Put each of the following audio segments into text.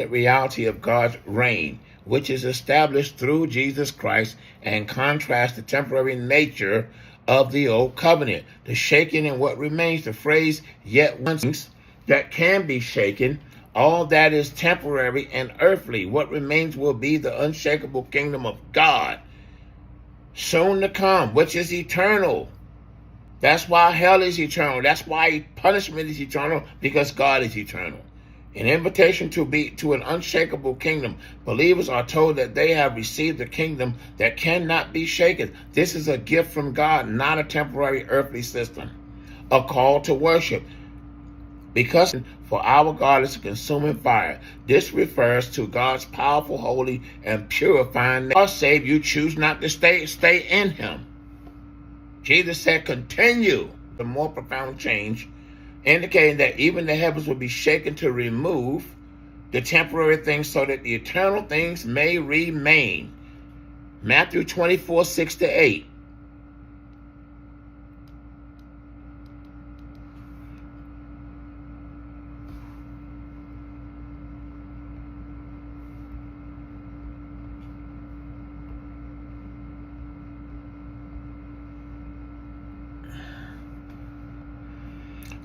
reality of God's reign, which is established through Jesus Christ, and contrasts the temporary nature of the old covenant. The shaking and what remains, the phrase, yet once that can be shaken, all that is temporary and earthly. What remains will be the unshakable kingdom of God, soon to come, which is eternal. That's why hell is eternal. That's why punishment is eternal, because God is eternal. An invitation to an unshakable kingdom. Believers are told that they have received a kingdom that cannot be shaken. This is a gift from God, not a temporary earthly system. A call to worship. Because for our God is a consuming fire. This refers to God's powerful, holy, and purifying. God saved you, choose not to stay in him. Jesus said, continue. The more profound change, indicating that even the heavens will be shaken to remove the temporary things so that the eternal things may remain. Matthew 24, 6-8.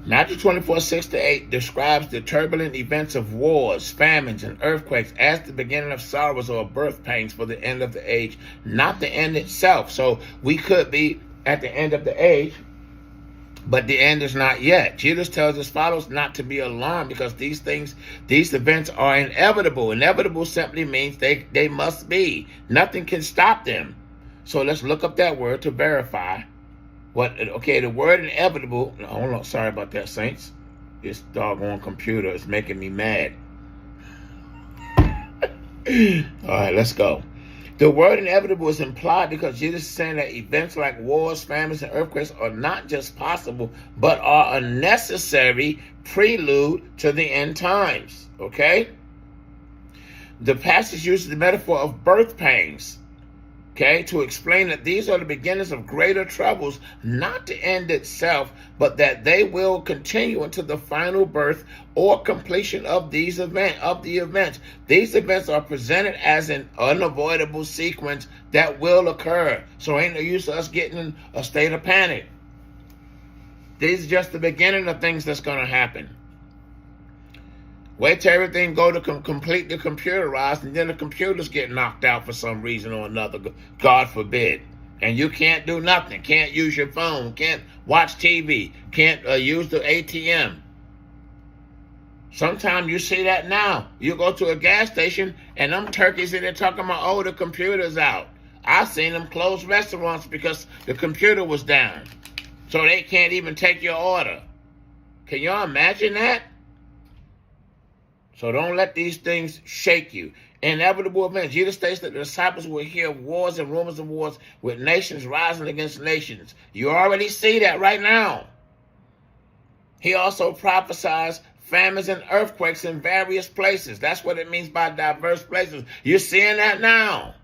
Matthew 24, 6-8 describes the turbulent events of wars, famines, and earthquakes as the beginning of sorrows or birth pains for the end of the age, not the end itself. So we could be at the end of the age, but the end is not yet. Jesus tells his followers not to be alarmed because these events are inevitable. Inevitable simply means they must be. Nothing can stop them. So let's look up that word to verify. The word inevitable, hold on, sorry about that, saints. This doggone computer is making me mad. All right, let's go. The word inevitable is implied because Jesus is saying that events like wars, famines, and earthquakes are not just possible, but are a necessary prelude to the end times, okay? The passage uses the metaphor of birth pains, okay, to explain that these are the beginnings of greater troubles, not the end itself, but that they will continue until the final birth or completion of the events. These events are presented as an unavoidable sequence that will occur. So ain't no use of us getting in a state of panic. These are just the beginning of things that's going to happen. Wait till everything go to completely computerized, and then the computers get knocked out for some reason or another, God forbid. And you can't do nothing. Can't use your phone. Can't watch TV. Can't use the ATM. Sometimes you see that now. You go to a gas station, and them turkeys in there talking about, oh, the computer's out. I've seen them close restaurants because the computer was down. So they can't even take your order. Can y'all imagine that? So don't let these things shake you. Inevitable events. Jesus states that the disciples will hear wars and rumors of wars with nations rising against nations. You already see that right now. He also prophesies famines and earthquakes in various places. That's what it means by diverse places. You're seeing that now.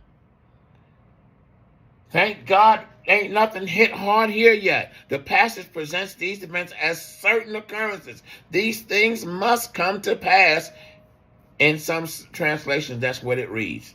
Thank God ain't nothing hit hard here yet. The passage presents these events as certain occurrences. These things must come to pass. In some translations, that's what it reads.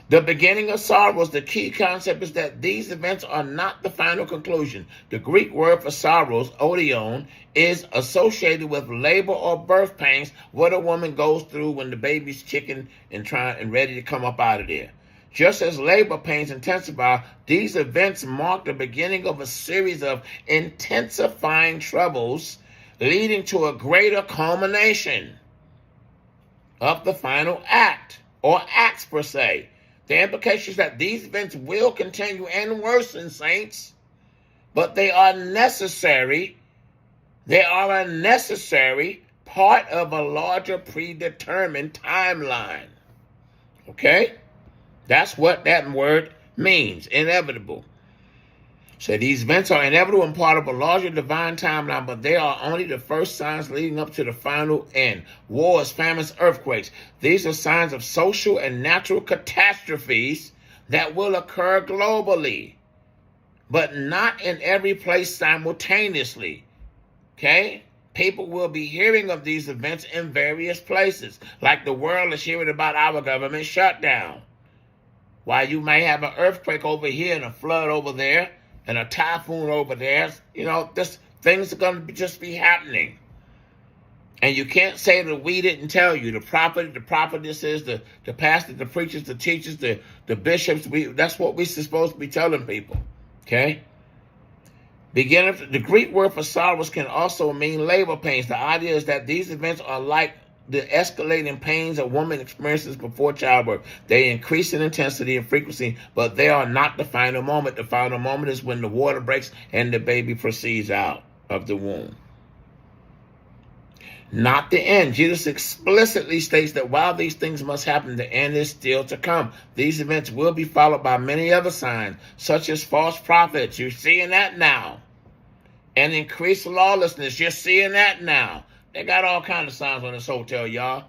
The beginning of sorrows, the key concept is that these events are not the final conclusion. The Greek word for sorrows, odion, is associated with labor or birth pains, what a woman goes through when the baby's chicken and ready to come up out of there. Just as labor pains intensify, these events mark the beginning of a series of intensifying troubles leading to a greater culmination of the final act, or acts per se. The implication is that these events will continue and worsen, saints, but they are necessary. They are a necessary part of a larger predetermined timeline. Okay? That's what that word means, inevitable. So these events are inevitable and part of a larger divine timeline, but they are only the first signs leading up to the final end. Wars, famines, earthquakes. These are signs of social and natural catastrophes that will occur globally, but not in every place simultaneously. Okay? People will be hearing of these events in various places, like the world is hearing about our government shutdown. While you may have an earthquake over here and a flood over there and a typhoon over there, things are going to just be happening. And you can't say that we didn't tell you. The prophetesses, the pastors, the preachers, the teachers, the bishops, that's what we're supposed to be telling people. Okay? The Greek word for sorrows can also mean labor pains. The idea is that these events are like the escalating pains a woman experiences before childbirth. They increase in intensity and frequency, but they are not the final moment. The final moment is when the water breaks and the baby proceeds out of the womb. Not the end. Jesus explicitly states that while these things must happen, the end is still to come. These events will be followed by many other signs, such as false prophets. You're seeing that now. And increased lawlessness. You're seeing that now. They got all kinds of signs on this hotel, y'all.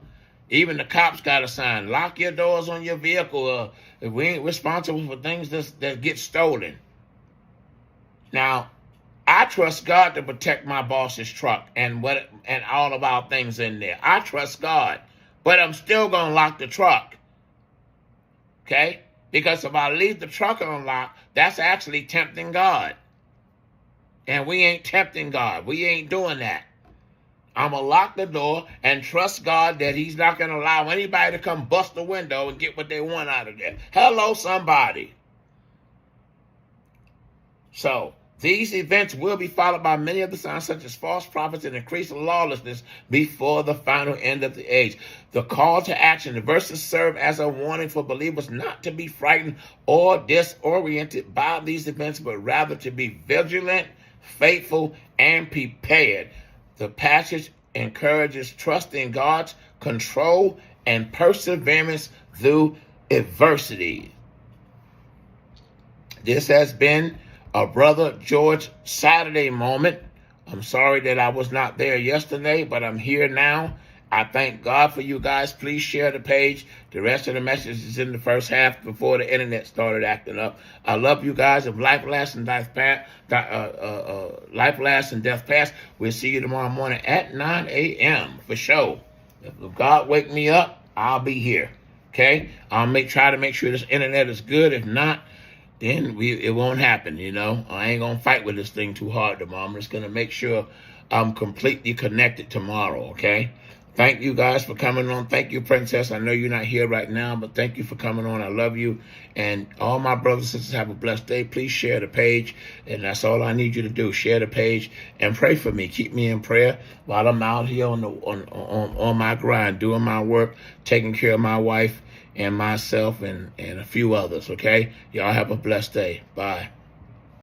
Even the cops got a sign. Lock your doors on your vehicle. If we ain't responsible for things that get stolen. Now, I trust God to protect my boss's truck and all of our things in there. I trust God. But I'm still going to lock the truck. Okay? Because if I leave the truck unlocked, that's actually tempting God. And we ain't tempting God. We ain't doing that. I'm going to lock the door and trust God that he's not going to allow anybody to come bust the window and get what they want out of there. Hello, somebody. So, these events will be followed by many other signs such as false prophets and increased lawlessness before the final end of the age. The call to action, the verses serve as a warning for believers not to be frightened or disoriented by these events, but rather to be vigilant, faithful, and prepared. The passage encourages trust in God's control and perseverance through adversity. This has been a Brother George Saturday moment. I'm sorry that I was not there yesterday, but I'm here now. I thank God for you guys. Please share the page. The rest of the message is in the first half before the internet started acting up. I love you guys. If life lasts and death pass, we'll see you tomorrow morning at 9 a.m. for sure. If God wake me up, I'll be here. Okay? I'll try to make sure this internet is good. If not, then it won't happen, I ain't going to fight with this thing too hard tomorrow. I'm just going to make sure I'm completely connected tomorrow, okay? Thank you guys for coming on. Thank you, Princess. I know you're not here right now, but thank you for coming on. I love you. And all my brothers and sisters, have a blessed day. Please share the page, and that's all I need you to do. Share the page and pray for me. Keep me in prayer while I'm out here on my grind, doing my work, taking care of my wife and myself and a few others, okay? Y'all have a blessed day. Bye.